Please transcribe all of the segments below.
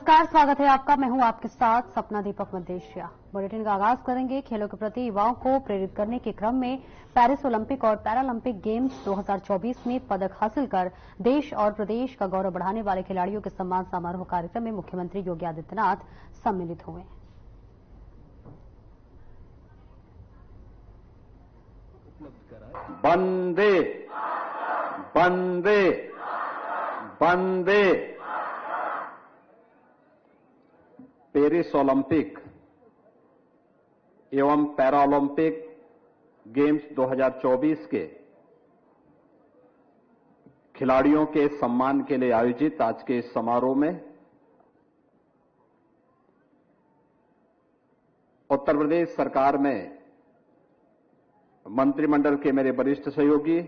नमस्कार, स्वागत है आपका। मैं हूं आपके साथ सपना दीपक मदेशिया। बुलेटिन का आगाज करेंगे। खेलों के प्रति युवाओं को प्रेरित करने के क्रम में पेरिस ओलंपिक और पैरालंपिक गेम्स 2024 में पदक हासिल कर देश और प्रदेश का गौरव बढ़ाने वाले खिलाड़ियों के सम्मान समारोह कार्यक्रम में मुख्यमंत्री योगी आदित्यनाथ सम्मिलित हुए। वंदे वंदे वंदे। पेरिस ओलंपिक एवं पैरालंपिक गेम्स 2024 के खिलाड़ियों के सम्मान के लिए आयोजित आज के इस समारोह में उत्तर प्रदेश सरकार में मंत्रिमंडल के मेरे वरिष्ठ सहयोगी,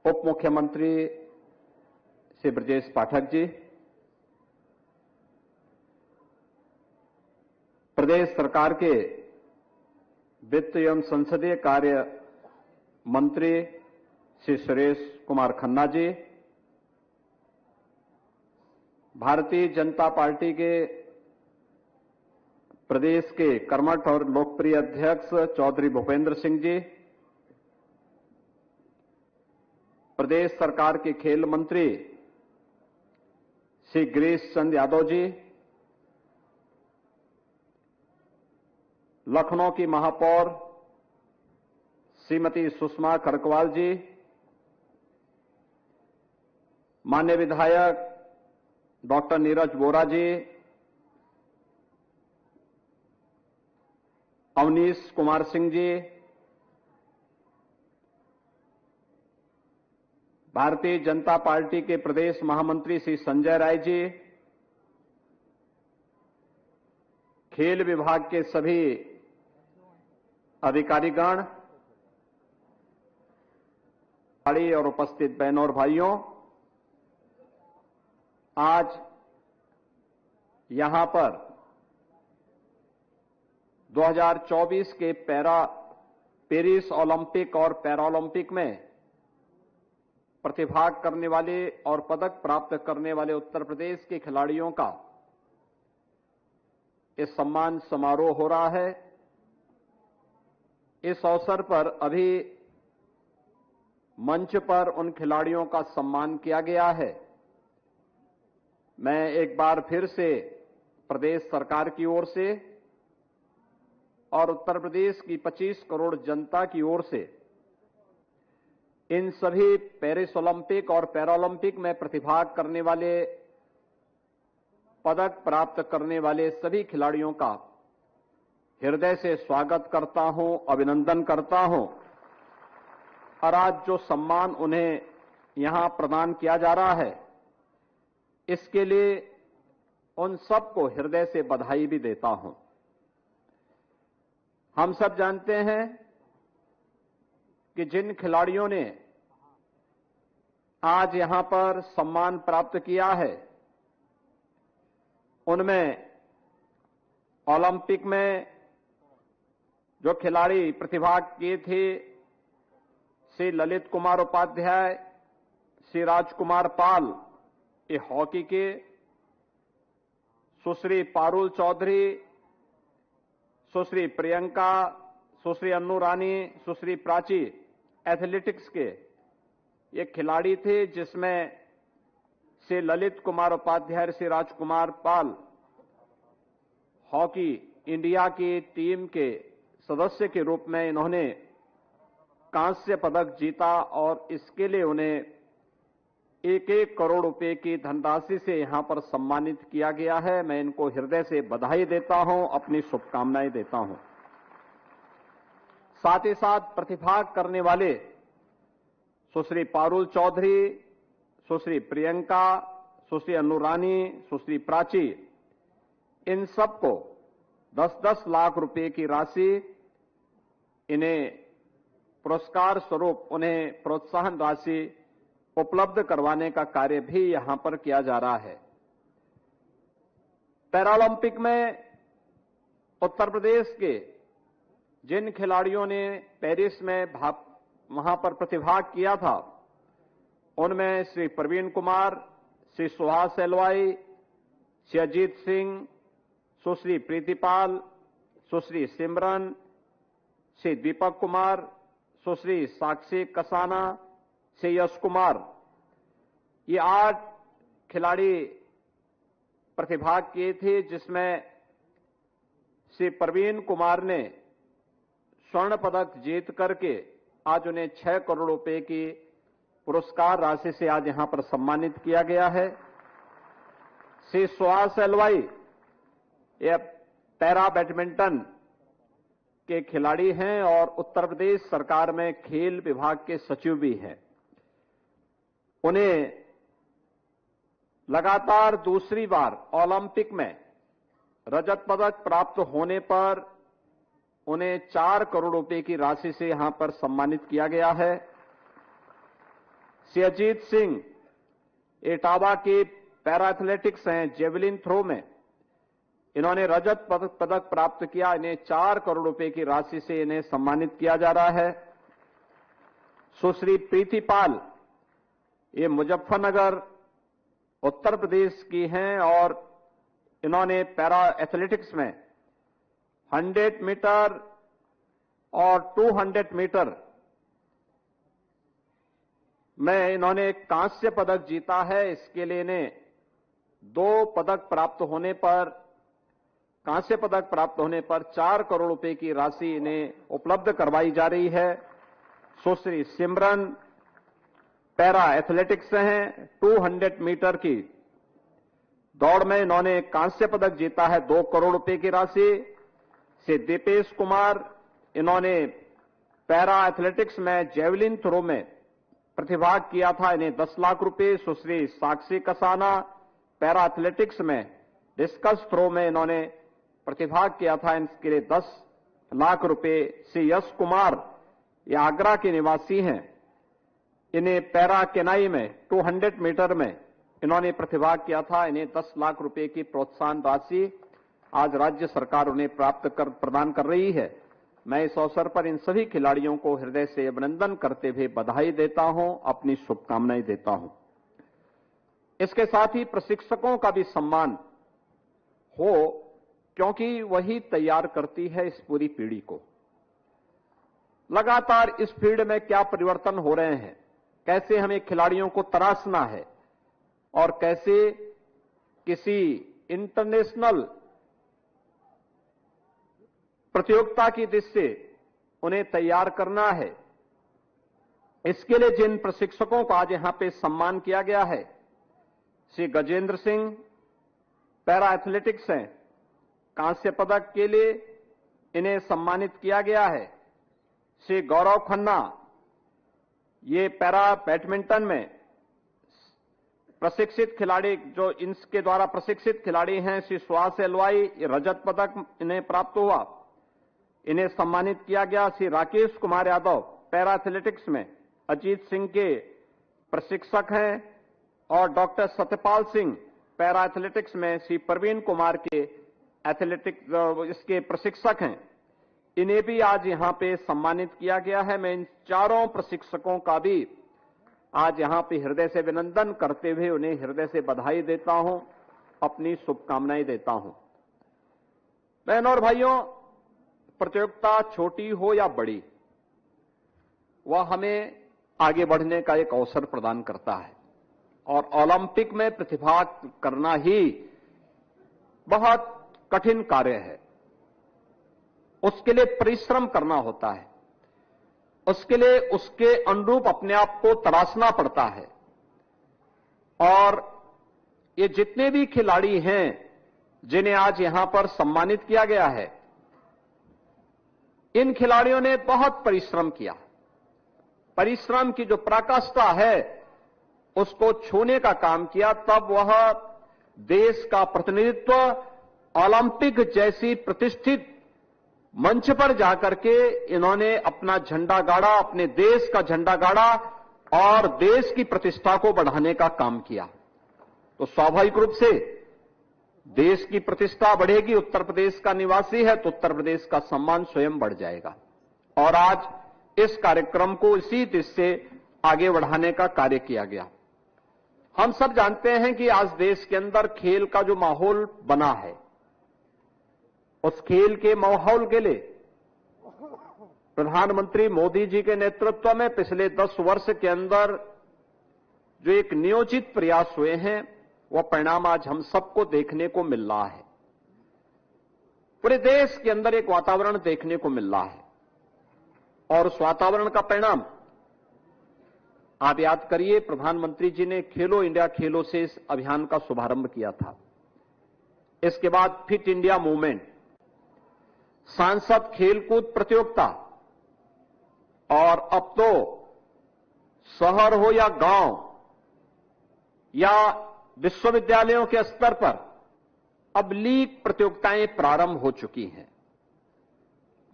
उप मुख्यमंत्री श्री ब्रजेश पाठक जी, प्रदेश सरकार के वित्त एवं संसदीय कार्य मंत्री श्री सुरेश कुमार खन्ना जी, भारतीय जनता पार्टी के प्रदेश के कर्मठ और लोकप्रिय अध्यक्ष चौधरी भूपेंद्र सिंह जी, प्रदेश सरकार के खेल मंत्री श्री गिरीश चंद यादव जी, लखनऊ की महापौर श्रीमती सुषमा खरकवाल जी, माननीय विधायक डॉक्टर नीरज वोरा जी, अवनीश कुमार सिंह जी, भारतीय जनता पार्टी के प्रदेश महामंत्री श्री संजय राय जी, खेल विभाग के सभी अधिकारीगण, खिलाड़ी और उपस्थित बहनों और भाइयों, आज यहां पर 2024 के पेरिस ओलंपिक और पैरालंपिक में प्रतिभाग करने वाले और पदक प्राप्त करने वाले उत्तर प्रदेश के खिलाड़ियों का इस सम्मान समारोह हो रहा है। इस अवसर पर अभी मंच पर उन खिलाड़ियों का सम्मान किया गया है। मैं एक बार फिर से प्रदेश सरकार की ओर से और उत्तर प्रदेश की 25 करोड़ जनता की ओर से इन सभी पेरिस ओलंपिक और पैरालंपिक में प्रतिभाग करने वाले, पदक प्राप्त करने वाले सभी खिलाड़ियों का हृदय से स्वागत करता हूं, अभिनंदन करता हूं। और आज जो सम्मान उन्हें यहां प्रदान किया जा रहा है, इसके लिए उन सबको हृदय से बधाई भी देता हूं। हम सब जानते हैं कि जिन खिलाड़ियों ने आज यहां पर सम्मान प्राप्त किया है, उनमें ओलंपिक में जो खिलाड़ी प्रतिभाग किए थे, श्री ललित कुमार उपाध्याय, श्री राजकुमार पाल ये हॉकी के, सुश्री पारुल चौधरी, सुश्री प्रियंका, सुश्री अन्नू रानी, सुश्री प्राची एथलेटिक्स के ये खिलाड़ी थे, जिसमें श्री ललित कुमार उपाध्याय, श्री राजकुमार पाल हॉकी इंडिया की टीम के सदस्य के रूप में इन्होंने कांस्य पदक जीता और इसके लिए उन्हें 1-1 करोड़ रुपए की धनराशि से यहां पर सम्मानित किया गया है। मैं इनको हृदय से बधाई देता हूं, अपनी शुभकामनाएं देता हूं। साथ ही साथ प्रतिभाग करने वाले सुश्री पारुल चौधरी, सुश्री प्रियंका, सुश्री अन्नू रानी, सुश्री प्राची, इन सबको 10-10 लाख रुपए की राशि इन्हें पुरस्कार स्वरूप उन्हें प्रोत्साहन राशि उपलब्ध करवाने का कार्य भी यहां पर किया जा रहा है। पैरालंपिक में उत्तर प्रदेश के जिन खिलाड़ियों ने पेरिस में वहां पर प्रतिभाग किया था, उनमें श्री प्रवीण कुमार, श्री सुहास एलवाई, श्री अजीत सिंह, सुश्री प्रीतिपाल, सुश्री सिमरन, श्री दीपक कुमार, सुश्री साक्षी कसाना, श्री यश कुमार, ये 8 खिलाड़ी प्रतिभाग किए थे, जिसमें श्री प्रवीण कुमार ने स्वर्ण पदक जीत करके आज उन्हें 6 करोड़ रुपए की पुरस्कार राशि से आज यहां पर सम्मानित किया गया है। श्री सुहास एलवाई ये पैरा बैडमिंटन के खिलाड़ी हैं और उत्तर प्रदेश सरकार में खेल विभाग के सचिव भी हैं। उन्हें लगातार दूसरी बार ओलंपिक में रजत पदक प्राप्त होने पर उन्हें 4 करोड़ रुपए की राशि से यहां पर सम्मानित किया गया है। श्री अजीत सिंह इटावा के पैरा एथलेटिक्स हैं, जेवलिन थ्रो में इन्होंने रजत पदक प्राप्त किया। इन्हें 4 करोड़ रुपए की राशि से इन्हें सम्मानित किया जा रहा है। सुश्री प्रीतिपाल ये मुजफ्फरनगर उत्तर प्रदेश की हैं और इन्होंने पैरा एथलेटिक्स में 100 मीटर और 200 मीटर में इन्होंने कांस्य पदक जीता है। इसके लिए इन्हें 2 पदक प्राप्त होने पर, कांस्य पदक प्राप्त होने पर 4 करोड़ रुपए की राशि इन्हें उपलब्ध करवाई जा रही है। सुश्री सिमरन पैरा एथलेटिक्स हैं, 200 मीटर की दौड़ में इन्होंने कांस्य पदक जीता है, 2 करोड़ रुपए की राशि से। दीपेश कुमार इन्होंने पैरा एथलेटिक्स में जेवलिन थ्रो में प्रतिभाग किया था, इन्हें 10 लाख रुपए। सुश्री साक्षी कसाना पैरा एथलेटिक्स में डिस्कस थ्रो में इन्होंने प्रतिभाग किया था, इनके लिए 10 लाख रुपए। श्री यश कुमार ये आगरा के निवासी हैं, इन्हें पैरा केनाई में 200 मीटर में इन्होंने प्रतिभाग किया था, इन्हें 10 लाख रुपए की प्रोत्साहन राशि आज राज्य सरकार उन्हें प्रदान कर रही है। मैं इस अवसर पर इन सभी खिलाड़ियों को हृदय से अभिनंदन करते हुए बधाई देता हूं, अपनी शुभकामनाएं देता हूं। इसके साथ ही प्रशिक्षकों का भी सम्मान हो, क्योंकि वही तैयार करती है इस पूरी पीढ़ी को। लगातार इस फील्ड में क्या परिवर्तन हो रहे हैं, कैसे हमें खिलाड़ियों को तराशना है और कैसे किसी इंटरनेशनल प्रतियोगिता की दृष्टि से उन्हें तैयार करना है, इसके लिए जिन प्रशिक्षकों को आज यहां पे सम्मान किया गया है, श्री गजेंद्र सिंह पैरा एथलेटिक्स हैं, कांस्य पदक के लिए इन्हें सम्मानित किया गया है। श्री गौरव खन्ना ये पैरा बैडमिंटन में प्रशिक्षित खिलाड़ी, जो इनके द्वारा प्रशिक्षित खिलाड़ी हैं, श्री सुहास एलवाई रजत पदक इन्हें प्राप्त हुआ, इन्हें सम्मानित किया गया। श्री राकेश कुमार यादव पैरा एथलेटिक्स में अजीत सिंह के प्रशिक्षक हैं और doctor Satyapal Singh para athletics में श्री प्रवीण कुमार के एथलेटिक्स इसके प्रशिक्षक हैं, इन्हें भी आज यहां पे सम्मानित किया गया है। मैं इन चारों प्रशिक्षकों का भी आज यहां पे हृदय से अभिनंदन करते हुए उन्हें हृदय से बधाई देता हूं, अपनी शुभकामनाएं देता हूं। बहनों और भाइयों, प्रतियोगिता छोटी हो या बड़ी, वह हमें आगे बढ़ने का एक अवसर प्रदान करता है और ओलंपिक में प्रतिभाग करना ही बहुत कठिन कार्य है। उसके लिए परिश्रम करना होता है, उसके लिए उसके अनुरूप अपने आप को तराशना पड़ता है। और ये जितने भी खिलाड़ी हैं जिन्हें आज यहां पर सम्मानित किया गया है, इन खिलाड़ियों ने बहुत परिश्रम किया। परिश्रम की जो पराकाष्ठा है उसको छूने का काम किया, तब वह देश का प्रतिनिधित्व ओलंपिक जैसी प्रतिष्ठित मंच पर जाकर के इन्होंने अपना झंडा गाड़ा, अपने देश का झंडा गाड़ा और देश की प्रतिष्ठा को बढ़ाने का काम किया। तो स्वाभाविक रूप से देश की प्रतिष्ठा बढ़ेगी। उत्तर प्रदेश का निवासी है तो उत्तर प्रदेश का सम्मान स्वयं बढ़ जाएगा। और आज इस कार्यक्रम को इसी दिशा से आगे बढ़ाने का कार्य किया गया। हम सब जानते हैं कि आज देश के अंदर खेल का जो माहौल बना है, उस खेल के माहौल के लिए प्रधानमंत्री मोदी जी के नेतृत्व में पिछले 10 वर्ष के अंदर जो एक नियोजित प्रयास हुए हैं, वह परिणाम आज हम सबको देखने को मिल रहा है। पूरे देश के अंदर एक वातावरण देखने को मिल रहा है और उस वातावरण का परिणाम आप याद करिए, प्रधानमंत्री जी ने खेलो इंडिया खेलो से इस अभियान का शुभारंभ किया था। इसके बाद फिट इंडिया मूवमेंट, सांसद खेलकूद प्रतियोगिता, और अब तो शहर हो या गांव या विश्वविद्यालयों के स्तर पर अब लीग प्रतियोगिताएं प्रारंभ हो चुकी हैं।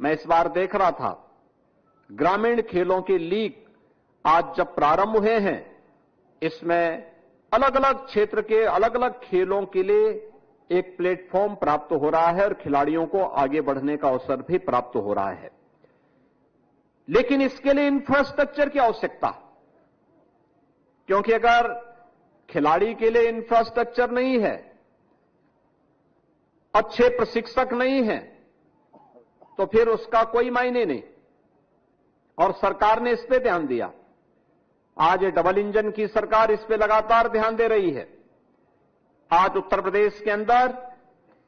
मैं इस बार देख रहा था, ग्रामीण खेलों की लीग आज जब प्रारंभ हुए हैं, इसमें अलग अलग क्षेत्र के अलग अलग खेलों के लिए एक प्लेटफॉर्म प्राप्त हो रहा है और खिलाड़ियों को आगे बढ़ने का अवसर भी प्राप्त हो रहा है। लेकिन इसके लिए इंफ्रास्ट्रक्चर की आवश्यकता, क्योंकि अगर खिलाड़ी के लिए इंफ्रास्ट्रक्चर नहीं है, अच्छे प्रशिक्षक नहीं है, तो फिर उसका कोई मायने नहीं। और सरकार ने इस पे ध्यान दिया। आज डबल इंजन की सरकार इस पे लगातार ध्यान दे रही है। आज उत्तर प्रदेश के अंदर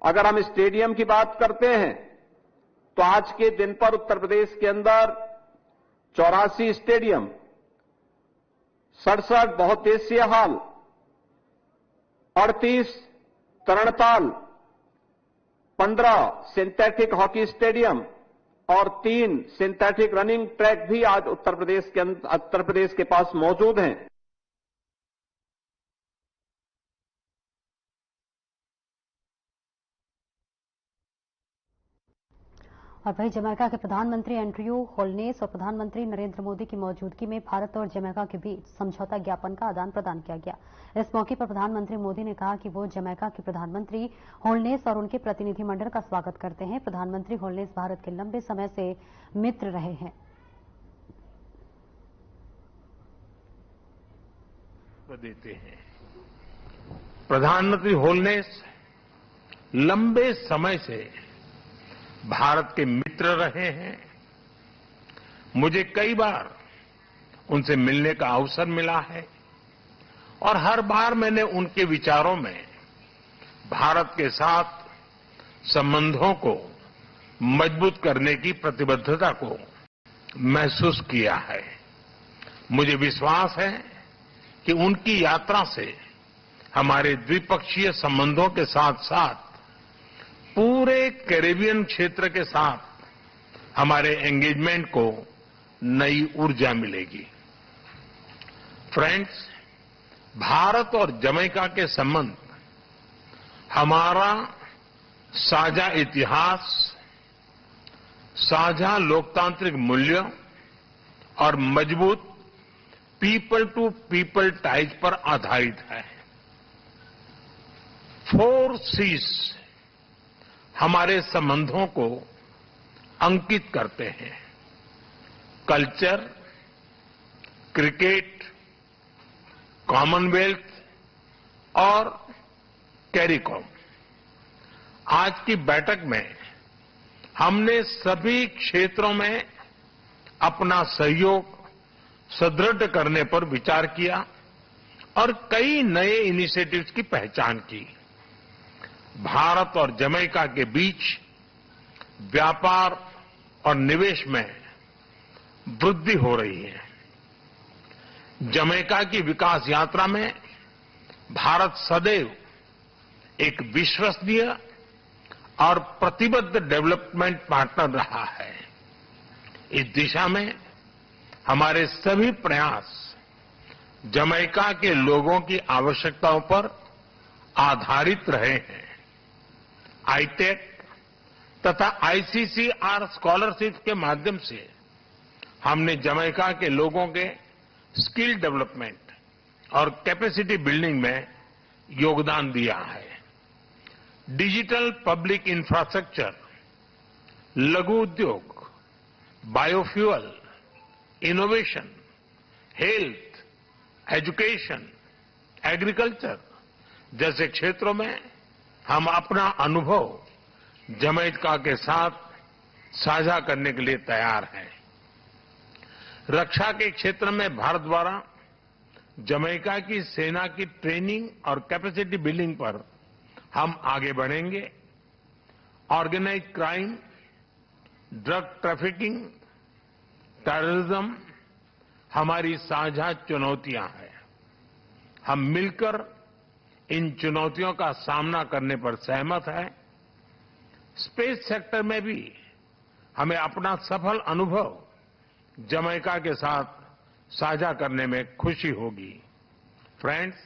अगर हम स्टेडियम की बात करते हैं, तो आज के दिन पर उत्तर प्रदेश के अंदर 84 स्टेडियम, 67 बहुउद्देशीय हॉल, 38 तरणताल, 15 सिंथेटिक हॉकी स्टेडियम और 3 सिंथेटिक रनिंग ट्रैक भी आज उत्तर प्रदेश के पास मौजूद हैं। और वहीं जमैका के प्रधानमंत्री एंड्रयू होलनेस और प्रधानमंत्री नरेंद्र मोदी की मौजूदगी में भारत और जमैका के बीच समझौता ज्ञापन का आदान प्रदान किया गया। इस मौके पर प्रधानमंत्री मोदी ने कहा कि वो जमैका के प्रधानमंत्री होलनेस और उनके प्रतिनिधिमंडल का स्वागत करते हैं। प्रधानमंत्री होलनेस भारत के लंबे समय से मित्र रहे हैं। देते हैं प्रधानमंत्री होलनेस लंबे समय से भारत के मित्र रहे हैं। मुझे कई बार उनसे मिलने का अवसर मिला है और हर बार मैंने उनके विचारों में भारत के साथ संबंधों को मजबूत करने की प्रतिबद्धता को महसूस किया है। मुझे विश्वास है कि उनकी यात्रा से हमारे द्विपक्षीय संबंधों के साथ साथ पूरे कैरेबियन क्षेत्र के साथ हमारे एंगेजमेंट को नई ऊर्जा मिलेगी। फ्रेंड्स, भारत और जमैका के संबंध हमारा साझा इतिहास, साझा लोकतांत्रिक मूल्यों और मजबूत पीपल टू पीपल टाइज पर आधारित है। 4 C's हमारे संबंधों को अंकित करते हैं: कल्चर, क्रिकेट, कॉमनवेल्थ और कैरिकॉम। आज की बैठक में हमने सभी क्षेत्रों में अपना सहयोग सुदृढ़ करने पर विचार किया और कई नए इनिशिएटिव्स की पहचान की। भारत और जमैका के बीच व्यापार और निवेश में वृद्धि हो रही है। जमैका की विकास यात्रा में भारत सदैव एक विश्वसनीय और प्रतिबद्ध डेवलपमेंट पार्टनर रहा है। इस दिशा में हमारे सभी प्रयास जमैका के लोगों की आवश्यकताओं पर आधारित रहे हैं। आईटेक तथा आईसीसीआर स्कॉलरशिप के माध्यम से हमने जमैका के लोगों के स्किल डेवलपमेंट और कैपेसिटी बिल्डिंग में योगदान दिया है। डिजिटल पब्लिक इंफ्रास्ट्रक्चर, लघु उद्योग, biofuel, innovation, health, education, agriculture जैसे क्षेत्रों में हम अपना अनुभव जमैका के साथ साझा करने के लिए तैयार हैं। रक्षा के क्षेत्र में भारत द्वारा जमैका की सेना की ट्रेनिंग और कैपेसिटी बिल्डिंग पर हम आगे बढ़ेंगे। Organised crime, drug trafficking, terrorism हमारी साझा चुनौतियां हैं। हम मिलकर इन चुनौतियों का सामना करने पर सहमत हैं। स्पेस सेक्टर में भी हमें अपना सफल अनुभव जमैका के साथ साझा करने में खुशी होगी। फ्रेंड्स,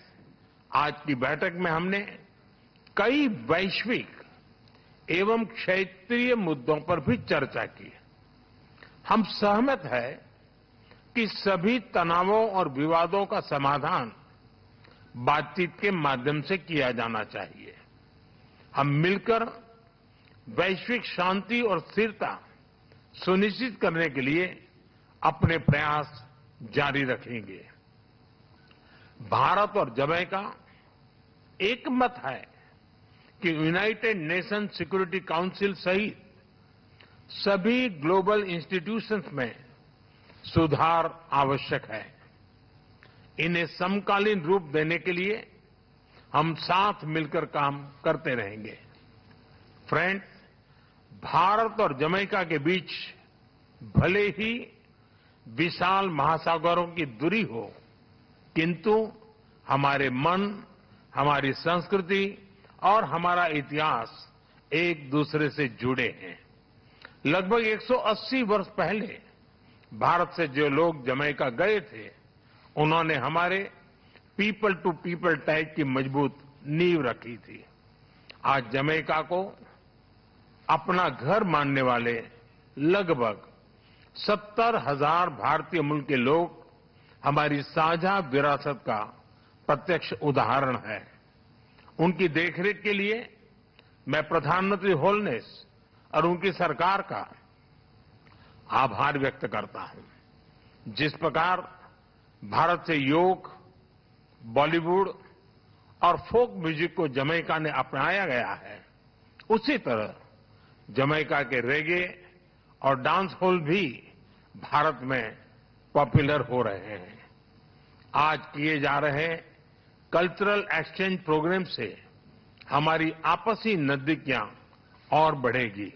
आज की बैठक में हमने कई वैश्विक एवं क्षेत्रीय मुद्दों पर भी चर्चा की। हम सहमत हैं कि सभी तनावों और विवादों का समाधान बातचीत के माध्यम से किया जाना चाहिए। हम मिलकर वैश्विक शांति और स्थिरता सुनिश्चित करने के लिए अपने प्रयास जारी रखेंगे। भारत और जमैका एक मत है कि यूनाइटेड नेशन सिक्योरिटी काउंसिल सहित सभी ग्लोबल इंस्टीट्यूशंस में सुधार आवश्यक है। इन्हें समकालीन रूप देने के लिए हम साथ मिलकर काम करते रहेंगे। फ्रेंड्स, भारत और जमैका के बीच भले ही विशाल महासागरों की दूरी हो, किंतु हमारे मन, हमारी संस्कृति और हमारा इतिहास एक दूसरे से जुड़े हैं। लगभग 180 वर्ष पहले भारत से जो लोग जमैका गए थे, उन्होंने हमारे पीपल टू पीपल टाइप की मजबूत नींव रखी थी। आज जमैका को अपना घर मानने वाले लगभग 70,000 भारतीय मूल के लोग हमारी साझा विरासत का प्रत्यक्ष उदाहरण है। उनकी देखरेख के लिए मैं प्रधानमंत्री होलनेस और उनकी सरकार का आभार व्यक्त करता हूं। जिस प्रकार भारत से योग, बॉलीवुड और फोक म्यूजिक को जमैका ने अपनाया गया है, उसी तरह जमैका के रेगे और डांस हॉल भी भारत में पॉपुलर हो रहे हैं। आज किए जा रहे कल्चरल एक्सचेंज प्रोग्राम से हमारी आपसी नजदीकियां और बढ़ेगी।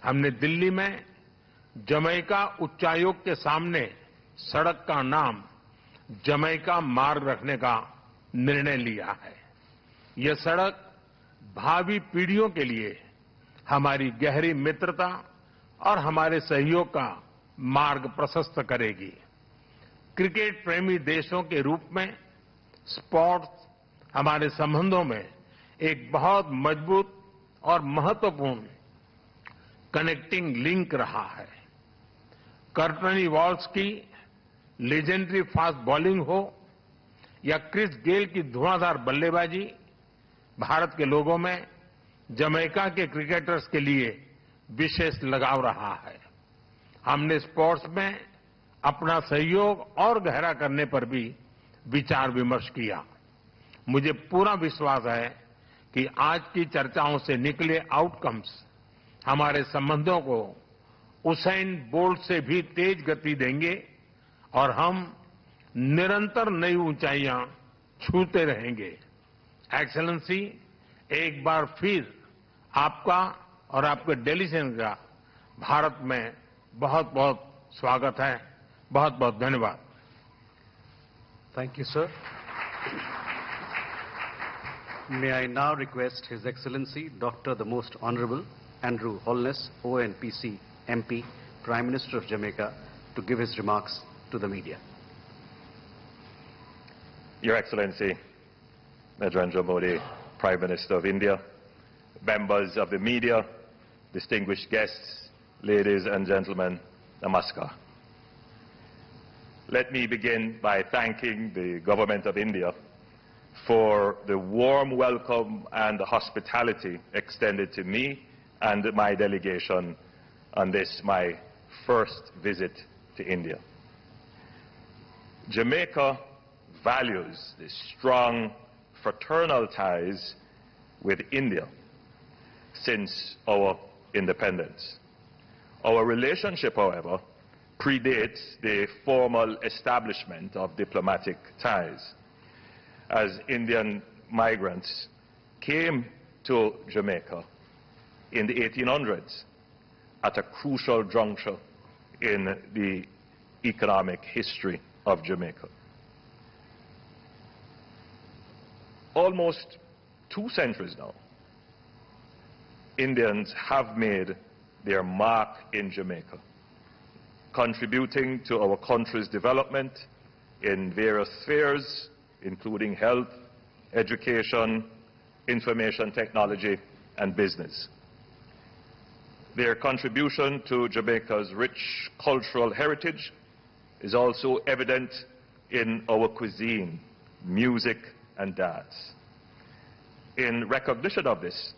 हमने दिल्ली में जमैका उच्चायोग के सामने सड़क का नाम जमैका मार्ग रखने का निर्णय लिया है। यह सड़क भावी पीढ़ियों के लिए हमारी गहरी मित्रता और हमारे सहयोग का मार्ग प्रशस्त करेगी। क्रिकेट प्रेमी देशों के रूप में स्पोर्ट्स हमारे संबंधों में एक बहुत मजबूत और महत्वपूर्ण कनेक्टिंग लिंक रहा है। कर्टनी वॉल्स की लेजेंडरी फास्ट बॉलिंग हो या क्रिस गेल की धुआंधार बल्लेबाजी, भारत के लोगों में जमैका के क्रिकेटर्स के लिए विशेष लगाव रहा है। हमने स्पोर्ट्स में अपना सहयोग और गहरा करने पर भी विचार विमर्श किया। मुझे पूरा विश्वास है कि आज की चर्चाओं से निकले आउटकम्स हमारे संबंधों को उसेन बोल्ट से भी तेज गति देंगे और हम निरंतर नई ऊंचाइयां छूते रहेंगे। एक्सेलेंसी, एक बार फिर आपका और आपके डेलीगेशन का भारत में बहुत बहुत स्वागत है। बहुत बहुत धन्यवाद। Thank you, sir. May I now request His Excellency Dr. the Most Honorable Andrew Holness, ONPC MP, Prime Minister of Jamaica, to give his remarks to the media. Your Excellency, Narendra Modi, Prime Minister of India, members of the media, distinguished guests, ladies and gentlemen, namaskar. Let me begin by thanking the Government of India for the warm welcome and the hospitality extended to me and my delegation on this, my first visit to India. Jamaica values the strong fraternal ties with India since our independence. Our relationship, however, predates the formal establishment of diplomatic ties, as Indian migrants came to Jamaica in the 1800s at a crucial juncture in the economic history of Jamaica. Almost 2 centuries now, Indians have made their mark in Jamaica, contributing to our country's development in various spheres, including health, education, information technology, and business. Their contribution to Jamaica's rich cultural heritage is also evident in our cuisine, music, and dance. In recognition of this,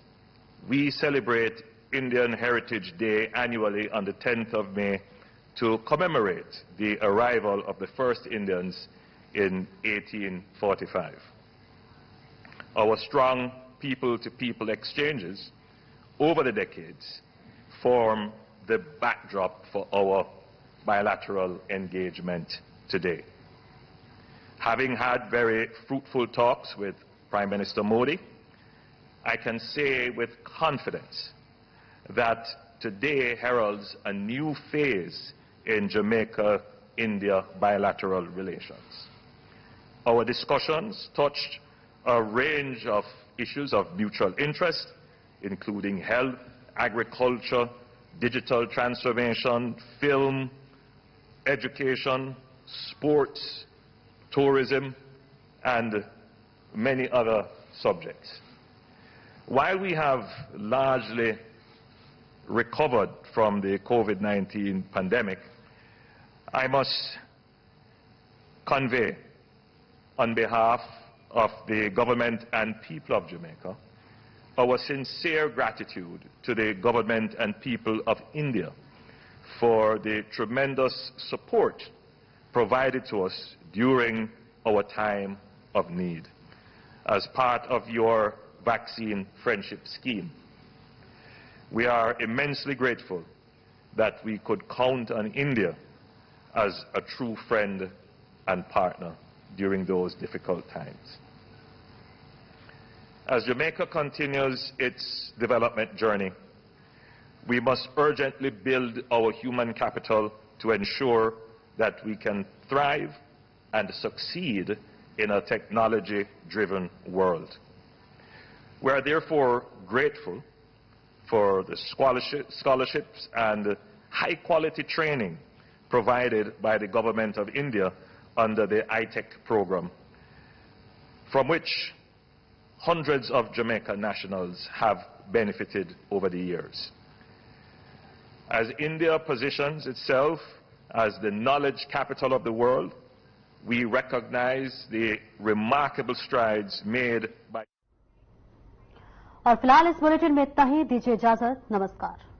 we celebrate Indian Heritage Day annually on the 10th of May to commemorate the arrival of the first Indians in 1845. Our strong people-to-people exchanges over the decades form the backdrop for our bilateral engagement today. Having had very fruitful talks with Prime Minister Modi, I can say with confidence that today heralds a new phase in Jamaica-India bilateral relations. Our discussions touched a range of issues of mutual interest, including health, agriculture, digital transformation, film, education, sports, tourism, and many other subjects. While we have largely recovered from the COVID-19 pandemic, I must convey on behalf of the government and people of Jamaica our sincere gratitude to the government and people of India for the tremendous support provided to us during our time of need as part of your vaccine friendship scheme. We are immensely grateful that we could count on India as a true friend and partner during those difficult times. As Jamaica continues its development journey, we must urgently build our human capital to ensure that we can thrive and succeed in a technology-driven world. We are therefore grateful for the scholarships and high-quality training provided by the Government of India under the iTech program, from which hundreds of Jamaican nationals have benefited over the years. As India positions itself as the knowledge capital of the world, we recognize the remarkable strides made by... और फिलहाल इस bulletin में इतना ही। दीजिए इजाजत। नमस्कार।